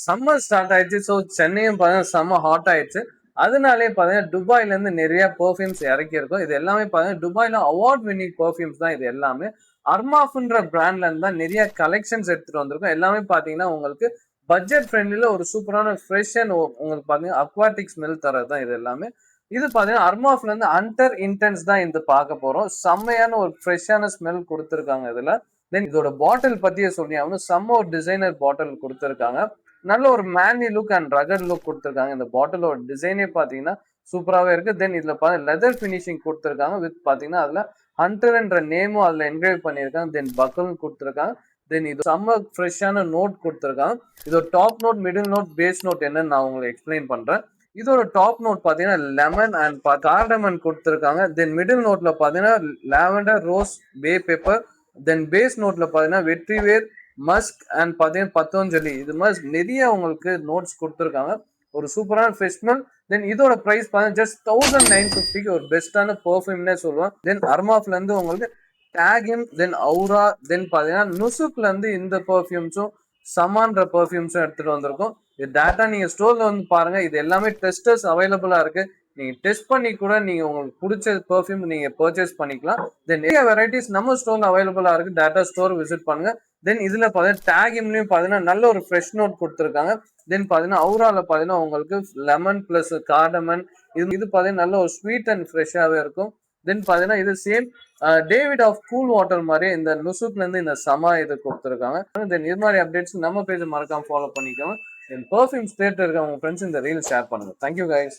Summer start ஆயிடுச்சு. So சென்னையும் பார்த்தீங்கன்னா செம்ம ஹாட் ஆயிடுச்சு. அதனாலே பார்த்தீங்கன்னா துபாயில இருந்து நிறைய பெர்ஃப்யூம்ஸ் இறக்கியிருக்கோம். இது எல்லாமே பார்த்தீங்கன்னா துபாயில அவார்ட் வின்னிங் பெர்ஃப்யூம்ஸ் தான் இது எல்லாமே. அர்மாஃப்ன்ற பிராண்ட்ல இருந்து தான் நிறைய கலெக்ஷன்ஸ் எடுத்துட்டு வந்திருக்கோம். எல்லாமே பார்த்தீங்கன்னா உங்களுக்கு பட்ஜெட் ஃப்ரெண்ட்லில ஒரு சூப்பரான ஃப்ரெஷ் அண்ட் உங்களுக்கு பார்த்தீங்கன்னா அக்வாட்டிக் ஸ்மெல் தரது தான் இது எல்லாமே. இது பார்த்தீங்கன்னா அர்மாஃப்ல இருந்து அண்டர் இன்டென்ஸ் தான் இது பார்க்க போறோம். செம்மையான ஒரு ஃப்ரெஷ்ஷான ஸ்மெல் கொடுத்துருக்காங்க இதுல. தென் இதோட பாட்டில் பத்தியே சொல்லி ஆகணும். செம்ம ஒரு டிசைனர் பாட்டில் கொடுத்துருக்காங்க. நல்ல ஒரு manly look and rugged look கொடுத்துருக்காங்க. இந்த பாட்டிலோட டிசைனே பார்த்தீங்கன்னா சூப்பராகவே இருக்கு. தென் இதுல லெதர் ஃபினிஷிங் கொடுத்துருக்காங்க. வித் பார்த்தீங்கன்னா அதுல ஹண்டர் என்ற நேமும் அதுல என்கிரேவ் பண்ணியிருக்காங்க. தென் பக்கலும் கொடுத்துருக்காங்க. தென் இது செம்ம ஃப்ரெஷ்ஷான நோட் கொடுத்துருக்காங்க. இதோட top note, middle note, base note என்னன்னு நான் உங்களுக்கு எக்ஸ்பிளைன் பண்றேன். இதோட டாப் நோட் பார்த்தீங்கன்னா லெமன் அண்ட் கார்டமன் கொடுத்துருக்காங்க. தென் மிடில் நோட்ல பார்த்தீங்கன்னா lavender, rose, bay pepper. Then base நோட்ல பார்த்தீங்கன்னா வெற்றிவேர், மஸ்க் அண்ட் பார்த்தீங்கன்னா பத்தோஞ்சலி. இது மாதிரி நிறைய உங்களுக்கு நோட்ஸ் கொடுத்துருக்காங்க. ஒரு சூப்பரான ஃப்ரெஷ்மல். தென் இதோட ப்ரைஸ் பார்த்தீங்கன்னா ஜஸ்ட் 1950 ஒரு பெஸ்டான பெர்ஃப்யூம்னே சொல்லுவேன். தென் அர்மாஃப்ல இருந்து உங்களுக்கு டேகிம், தென் அவுரா, தென் பார்த்தீங்கன்னா நுசுக்ல இருந்து இந்த பெர்ஃப்யூம்ஸும் சமான்ற பெர்ஃப்யூம்ஸும் எடுத்துட்டு வந்திருக்கோம். இது டேட்டா நீங்க ஸ்டோர்ல வந்து பாருங்க. இது எல்லாமே டெஸ்டர்ஸ் அவைலபிளா இருக்கு. நீங்க டெஸ்ட் பண்ணி கூட நீங்க உங்களுக்கு பிடிச்ச பெர்ஃப்யூம் நீங்க பர்ச்சேஸ் பண்ணிக்கலாம். தென் நிறைய வெரைட்டிஸ் நம்ம ஸ்டோர்ல அவைலபிளா இருக்கு. டேட்டா ஸ்டோர் விசிட் பண்ணுங்க. தென் இதுல பாத்தீங்கன்னா டேகிம்லயும் பாத்தீங்கன்னா நல்ல ஒரு ஃப்ரெஷ் நோட் கொடுத்துருக்காங்க. தென் பாத்தீங்கன்னா அவுரால பாத்தீங்கன்னா உங்களுக்கு லெமன் பிளஸ் கார்டமன். இது பாத்தீங்கன்னா நல்ல ஒரு ஸ்வீட் அண்ட் ஃப்ரெஷ்ஷாவே இருக்கும். தென் பாத்தீங்கன்னா இது same Davidoff cool water மாதிரி இந்த நுசுக்ல இருந்து இந்த சமா இது கொடுத்துருக்காங்க. தென் இது மாதிரி அப்டேட்ஸ் நம்ம பேஜ் மறக்காம ஃபாலோ பண்ணிக்கோங்க. தென் பெர்ஃப்யூம்ஸ் தேட்டர் இருக்க உங்க ஃப்ரெண்ட்ஸ் இந்த ரீல் ஷேர் பண்ணுங்க. Thank you guys.